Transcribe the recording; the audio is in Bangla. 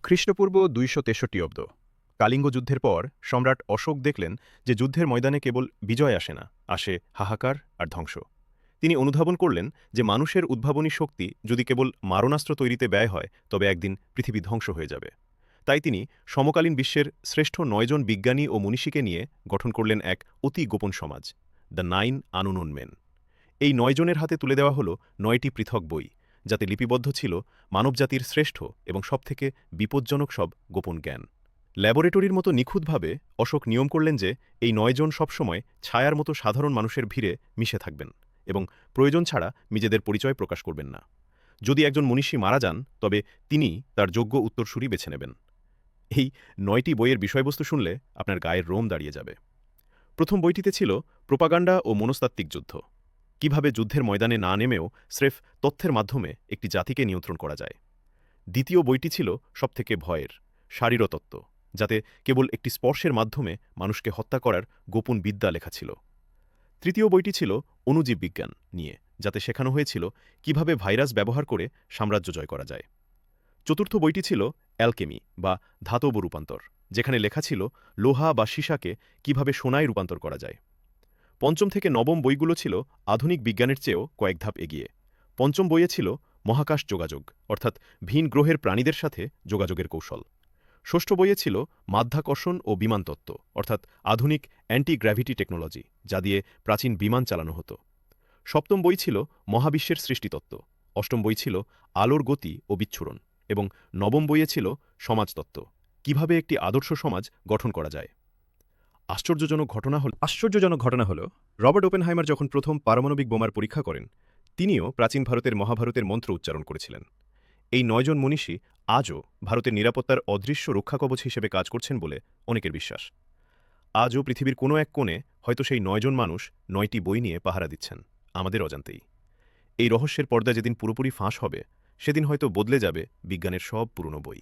খ্রিস্টপূর্ব ২৬৩ অব্দ কালিঙ্গ যুদ্ধের পর সম্রাট অশোক দেখলেন যে যুদ্ধের ময়দানে কেবল বিজয় আসে না, আসে হাহাকার আর ধ্বংস। তিনি অনুধাবন করলেন যে মানুষের উদ্ভাবনী শক্তি যদি কেবল মারণাস্ত্র তৈরিতে ব্যয় হয় তবে একদিন পৃথিবী ধ্বংস হয়ে যাবে। তাই তিনি সমকালীন বিশ্বের শ্রেষ্ঠ ৯ জন বিজ্ঞানী ও মনীষীকে নিয়ে গঠন করলেন এক অতি গোপন সমাজ, দ্য 9 মেন। এই ৯ জনের হাতে তুলে দেওয়া হল ৯টি পৃথক বই, যাতে লিপিবদ্ধ ছিল মানবজাতির শ্রেষ্ঠ এবং সবথেকে বিপজ্জনক সব গোপন জ্ঞান। ল্যাবরেটরির মতো নিখুঁতভাবে অশোক নিয়ম করলেন যে এই ৯ জন সবসময় ছায়ার মতো সাধারণ মানুষের ভিড়ে মিশে থাকবেন এবং প্রয়োজন ছাড়া নিজেদের পরিচয় প্রকাশ করবেন না। যদি একজন মনীষী মারা যান তবে তিনি তার যোগ্য উত্তরসূরি বেছে নেবেন। এই ৯টি বইয়ের বিষয়বস্তু শুনলে আপনার গায়ের রোম দাঁড়িয়ে যাবে। প্রথম বইটিতে ছিল প্রোপাগান্ডা ও মনস্তাত্ত্বিক যুদ্ধ, কিভাবে যুদ্ধের ময়দানে না নেমেও স্রেফ তথ্যের মাধ্যমে একটি জাতিকে নিয়ন্ত্রণ করা যায়। দ্বিতীয় বইটি ছিল সবথেকে ভয়ের শারীরতত্ত্ব, যাতে কেবল একটি স্পর্শের মাধ্যমে মানুষকে হত্যা করার গোপন বিদ্যা লেখা ছিল। তৃতীয় বইটি ছিল অণুজীব বিজ্ঞান নিয়ে, যাতে শেখানো হয়েছিল কিভাবে ভাইরাস ব্যবহার করে সাম্রাজ্য জয় করা যায়। চতুর্থ বইটি ছিল অ্যালকেমি বা ধাতব রূপান্তর, যেখানে লেখা ছিল লোহা বা সীসাকে কিভাবে সোনায় রূপান্তর করা যায়। পঞ্চম থেকে নবম বইগুলো ছিল আধুনিক বিজ্ঞানের চেয়েও কয়েক ধাপ এগিয়ে। পঞ্চম বইয়ে ছিল মহাকাশ যোগাযোগ, অর্থাৎ ভিন গ্রহের প্রাণীদের সাথে যোগাযোগের কৌশল। ষষ্ঠ বইয়ে ছিল মাধ্যাকর্ষণ ও বিমানতত্ত্ব, অর্থাৎ আধুনিক অ্যান্টি গ্র্যাভিটি টেকনোলজি, যা দিয়ে প্রাচীন বিমান চালানো হতো। সপ্তম বই ছিল মহাবিশ্বের সৃষ্টিতত্ত্ব। অষ্টম বই ছিল আলোর গতি ও বিচ্ছুরণ, এবং নবম বইয়ে ছিল সমাজতত্ত্ব, কিভাবে একটি আদর্শ সমাজ গঠন করা যায়। আশ্চর্যজনক ঘটনা হল রবার্ট ওপেনহাইমার যখন প্রথম পারমাণবিক বোমার পরীক্ষা করেন, তিনিও প্রাচীন ভারতের মহাভারতের মন্ত্র উচ্চারণ করেছিলেন। এই ৯ জন মনীষী আজও ভারতের নিরাপত্তার অদৃশ্য রক্ষাকবচ হিসেবে কাজ করছেন বলে অনেকের বিশ্বাস। আজও পৃথিবীর কোনো এক কোণে হয়তো সেই ৯ জন মানুষ ৯টি বই নিয়ে পাহারা দিচ্ছেন, আমাদের অজান্তেই। এই রহস্যের পর্দা যেদিন পুরোপুরি ফাঁস হবে, সেদিন হয়তো বদলে যাবে বিজ্ঞানের সব পুরনো বই।